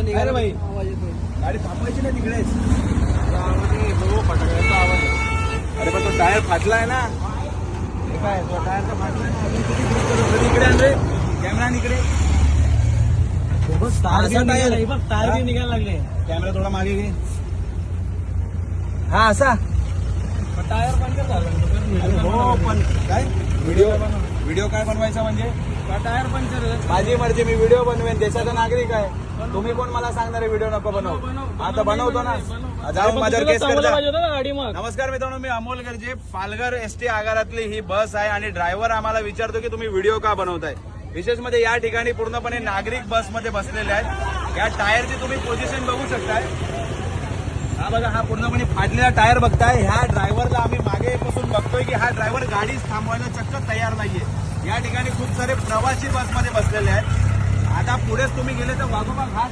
अरे भाई गाडी थांबवायची ना तिकडेच. फटाक्याचा आवाज आहे. अरे पण तो टायर फाटलाय ना. हे काय तो टायर तर फाटलाय ना. अजून किती ग्रिप करू? घरी इकडे आण रे. कॅमेरा इकडे. टायर असा टायर आहे. बघ टायर बी निघायला लागले. कॅमेरा थोडा मागे घे. हा असा. टायर पंक्चर झालं. हो पण काय व्हिडिओ काय बनवायचा म्हणजे टायर पंक्चर आहे. माझी मर्जी, मी व्हिडिओ बनवेन. देशाचा नागरिक आहे. तुम्ही कोण मला सांगणार आहे व्हिडिओ नको बनव? आता बनवतो ना. जाऊन माझ्यावर केस करता. गाडी मग नमस्कार मित्रांनो, मी अमोल गर्जे. पालघर एसटी आगारातली ही बस आहे आणि ड्रायव्हर आम्हाला विचारतो की तुम्ही व्हिडिओ का बनवताय. विशेष मध्ये या ठिकाणी पूर्णपणे नागरिक बसमध्ये बसलेले आहेत. या टायरची तुम्ही पोझिशन बघू शकताय. हा बघा, हा पूर्णपणे फाटलेला टायर बघताय. ह्या ड्रायव्हरला आम्ही मागे पासून बघतोय की हा ड्रायव्हर गाडीच थांबवायला चक्क तयार नाहीये. या ठिकाणी खूप सारे प्रवासी बसमध्ये बसलेले आहेत. आता पुढेच तुम्ही गेले तर वाघोबा घाट